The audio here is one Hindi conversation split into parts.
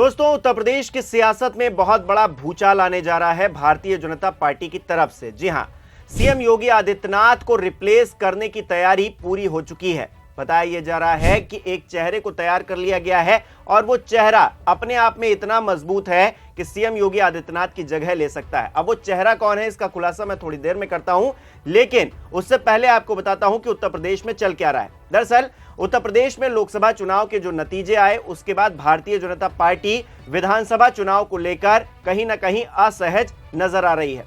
दोस्तों, उत्तर प्रदेश की सियासत में बहुत बड़ा भूचाल आने जा रहा है भारतीय जनता पार्टी की तरफ से। जी हां, सीएम योगी आदित्यनाथ को रिप्लेस करने की तैयारी पूरी हो चुकी है। बताया जा रहा है कि एक चेहरे को तैयार कर लिया गया है और वो चेहरा अपने आप में इतना मजबूत है कि सीएम योगी आदित्यनाथ की जगह ले सकता है। अब वो चेहरा कौन है, इसका खुलासा मैं थोड़ी देर में करता हूं, लेकिन उससे पहले आपको बताता हूं कि उत्तर प्रदेश में चल क्या रहा है। दरअसल उत्तर प्रदेश में लोकसभा चुनाव के जो नतीजे आए, उसके बाद भारतीय जनता पार्टी विधानसभा चुनाव को लेकर कहीं ना कहीं असहज नजर आ रही है।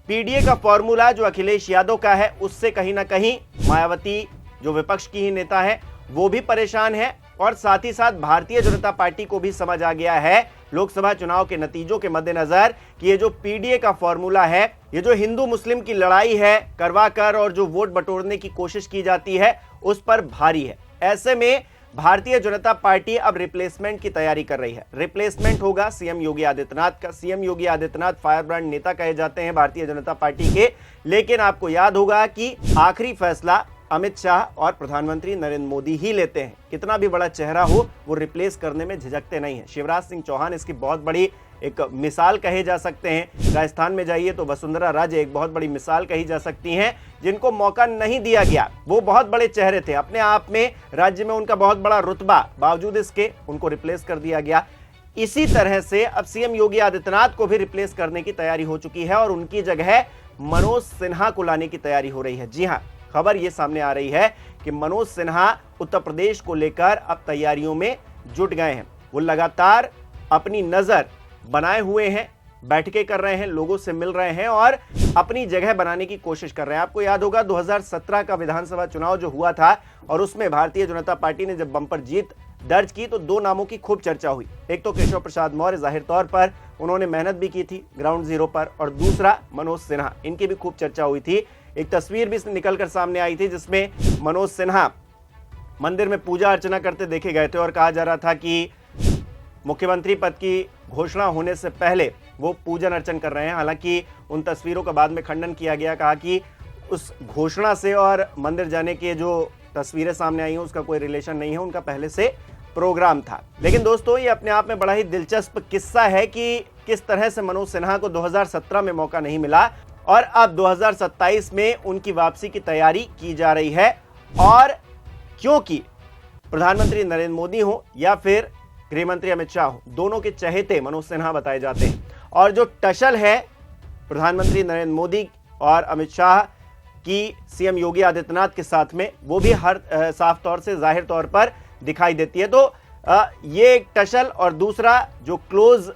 पीडीए का फॉर्मूला जो अखिलेश यादव का है, उससे कहीं ना कहीं मायावती जो विपक्ष की ही नेता है वो भी परेशान है, और साथ ही साथ भारतीय जनता पार्टी को भी समझ आ गया है लोकसभा चुनाव के नतीजों के मद्देनजर कि ये जो पीडीए का फॉर्मूला है, ये जो हिंदू मुस्लिम की लड़ाई है करवा कर और जो वोट बटोरने की कोशिश की जाती है उस पर भारी है। ऐसे में भारतीय जनता पार्टी अब रिप्लेसमेंट की तैयारी कर रही है। रिप्लेसमेंट होगा सीएम योगी आदित्यनाथ का। सीएम योगी आदित्यनाथ फायरब्रांड नेता कहे जाते हैं भारतीय जनता पार्टी के, लेकिन आपको याद होगा कि आखिरी फैसला अमित शाह और प्रधानमंत्री नरेंद्र मोदी ही लेते हैं। कितना भी बड़ा चेहरा हो, वो रिप्लेस करने में झिझकते नहीं हैं। शिवराज सिंह चौहान इसकी बहुत बड़ी एक मिसाल कहे जा सकते हैं। राजस्थान में जाइए तो वसुंधरा राजे एक बहुत बड़ी मिसाल कही जा सकती हैं, जिनको मौका नहीं दिया गया। वो बहुत बड़े चेहरे थे, अपने आप में राज्य में उनका बहुत बड़ा रुतबा, बावजूद इसके उनको रिप्लेस कर दिया गया। इसी तरह से अब सीएम योगी आदित्यनाथ को भी रिप्लेस करने की तैयारी हो चुकी है और उनकी जगह मनोज सिन्हा को लाने की तैयारी हो रही है। जी हाँ, खबर यह सामने आ रही है कि मनोज सिन्हा उत्तर प्रदेश को लेकर अब तैयारियों में जुट गए हैं। वो लगातार अपनी नजर बनाए हुए हैं, बैठकें कर रहे हैं, लोगों से मिल रहे हैं और अपनी जगह बनाने की कोशिश कर रहे हैं। आपको याद होगा 2017 का विधानसभा चुनाव जो हुआ था और उसमें भारतीय जनता पार्टी ने जब बंपर जीत दर्ज की तो दो नामों की खूब चर्चा हुई। एक तो केशव प्रसाद मौर्य, जाहिर तौर पर उन्होंने मेहनत भी की थी ग्राउंड जीरो पर, और दूसरा मनोज सिन्हा, इनकी भी खूब चर्चा हुई थी। एक तस्वीर भी निकलकर सामने आई थी जिसमें मनोज सिन्हा मंदिर में पूजा अर्चना करते देखे गए थे और कहा जा रहा था कि मुख्यमंत्री पद की घोषणा होने से पहले वो पूजन अर्चन कर रहे हैं। हालांकि उन तस्वीरों का बाद में खंडन किया गया, कहा कि उस घोषणा से और मंदिर जाने के जो तस्वीरें सामने आई हैं उसका कोई रिलेशन नहीं है, उनका पहले से प्रोग्राम था। लेकिन दोस्तों, ये अपने आप में बड़ा ही दिलचस्प किस्सा है कि किस तरह से मनोज सिन्हा को 2017 में मौका नहीं मिला और अब 2027 में उनकी वापसी की तैयारी की जा रही है। और क्योंकि प्रधानमंत्री नरेंद्र मोदी हो या फिर गृह मंत्री अमित शाह हो, दोनों के चहेते मनोज सिन्हा बताए जाते हैं। और जो टसल है प्रधानमंत्री नरेंद्र मोदी और अमित शाह की सीएम योगी आदित्यनाथ के साथ में, वो भी हर साफ तौर से जाहिर तौर पर दिखाई देती है। तो ये एक टसल और दूसरा जो क्लोज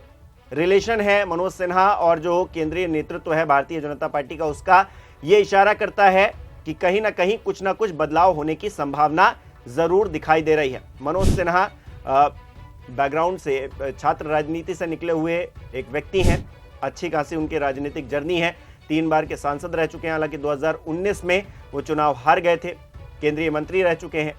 रिलेशन है मनोज सिन्हा और जो केंद्रीय नेतृत्व है भारतीय जनता पार्टी का, उसका ये इशारा करता है कि कहीं ना कहीं कुछ ना कुछ बदलाव होने की संभावना जरूर दिखाई दे रही है। मनोज सिन्हा बैकग्राउंड से छात्र राजनीति से निकले हुए एक व्यक्ति हैं, अच्छी खासी उनकी राजनीतिक जर्नी है, 3 बार के सांसद रह चुके हैं। हालांकि 2019 में वो चुनाव हार गए थे, केंद्रीय मंत्री रह चुके हैं।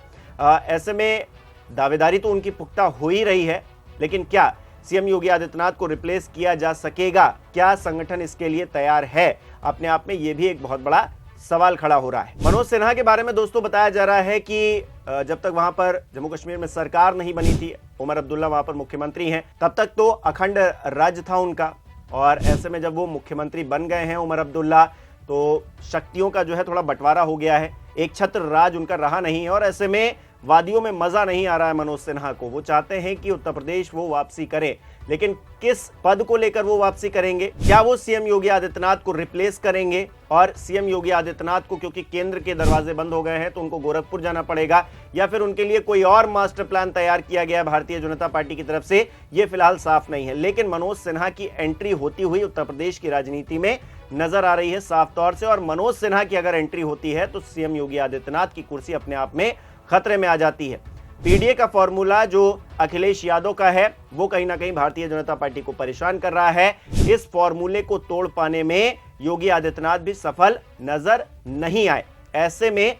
ऐसे में दावेदारी तो उनकी पुख्ता हो ही रही है, लेकिन क्या सीएम योगी आदित्यनाथ को रिप्लेस किया जा सकेगा? क्या संगठन इसके लिए तैयार है? अपने आप में यह भी एक बहुत बड़ा सवाल खड़ा हो रहा है। मनोज सिन्हा के बारे में दोस्तों बताया जा रहा है कि जब तक वहां पर जम्मू कश्मीर में सरकार नहीं बनी थी, उमर अब्दुल्ला वहां पर मुख्यमंत्री हैं, तब तक तो अखंड राज्य था उनका। और ऐसे में जब वो मुख्यमंत्री बन गए हैं उमर अब्दुल्ला, तो शक्तियों का जो है थोड़ा बंटवारा हो गया है, एक छत्र राज उनका रहा नहीं है। और ऐसे में वादियों में मजा नहीं आ रहा है मनोज सिन्हा को। वो चाहते हैं कि उत्तर प्रदेश वो वापसी करें, लेकिन किस पद को लेकर वो वापसी करेंगे? क्या वो सीएम योगी आदित्यनाथ को रिप्लेस करेंगे? और सीएम योगी आदित्यनाथ को क्योंकि केंद्र के दरवाजे बंद हो गए हैं तो उनको गोरखपुर जाना पड़ेगा, या फिर उनके लिए कोई और मास्टर प्लान तैयार किया गया भारतीय जनता पार्टी की तरफ से, ये फिलहाल साफ नहीं है। लेकिन मनोज सिन्हा की एंट्री होती हुई उत्तर प्रदेश की राजनीति में नजर आ रही है साफ तौर से। और मनोज सिन्हा की अगर एंट्री होती है तो सीएम योगी आदित्यनाथ की कुर्सी अपने आप में खतरे में आ जाती है। पीडीए का फॉर्मूला जो अखिलेश यादव का है, वो कहीं ना कहीं भारतीय जनता पार्टी को परेशान कर रहा है। इस फॉर्मूले को तोड़ पाने में योगी आदित्यनाथ भी सफल नजर नहीं आए। ऐसे में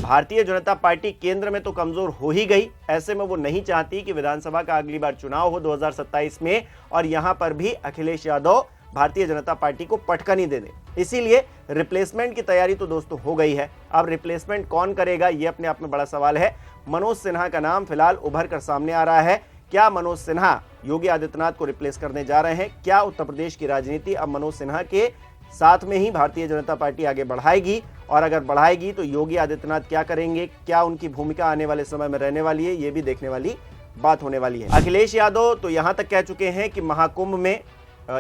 भारतीय जनता पार्टी केंद्र में तो कमजोर हो ही गई, ऐसे में वो नहीं चाहती कि विधानसभा का अगली बार चुनाव हो 2027 में और यहां पर भी अखिलेश यादव भारतीय जनता पार्टी को पटकनी दे दे। इसीलिए रिप्लेसमेंट की तैयारी तो दोस्तों हो गई है। अब रिप्लेसमेंट कौन करेगा, ये अपने आप में बड़ा सवाल है। मनोज सिन्हा का नाम फिलहाल उभर कर सामने आ रहा है क्या मनोज सिन्हा योगी आदित्यनाथ को रिप्लेस करने जा रहे हैं? क्या उत्तर प्रदेश की राजनीति अब मनोज सिन्हा के साथ में ही भारतीय जनता पार्टी आगे बढ़ाएगी? और अगर बढ़ाएगी तो योगी आदित्यनाथ क्या करेंगे? क्या उनकी भूमिका आने वाले समय में रहने वाली है? ये भी देखने वाली बात होने वाली है। अखिलेश यादव तो यहां तक कह चुके हैं कि महाकुंभ में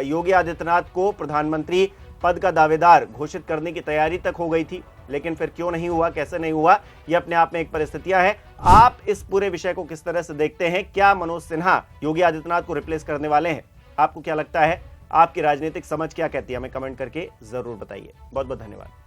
योगी आदित्यनाथ को प्रधानमंत्री पद का दावेदार घोषित करने की तैयारी तक हो गई थी, लेकिन फिर क्यों नहीं हुआ, कैसे नहीं हुआ, ये अपने आप में एक परिस्थितियां है। आप इस पूरे विषय को किस तरह से देखते हैं? क्या मनोज सिन्हा योगी आदित्यनाथ को रिप्लेस करने वाले हैं? आपको क्या लगता है? आपकी राजनीतिक समझ क्या कहती है? हमें कमेंट करके जरूर बताइए। बहुत बहुत धन्यवाद।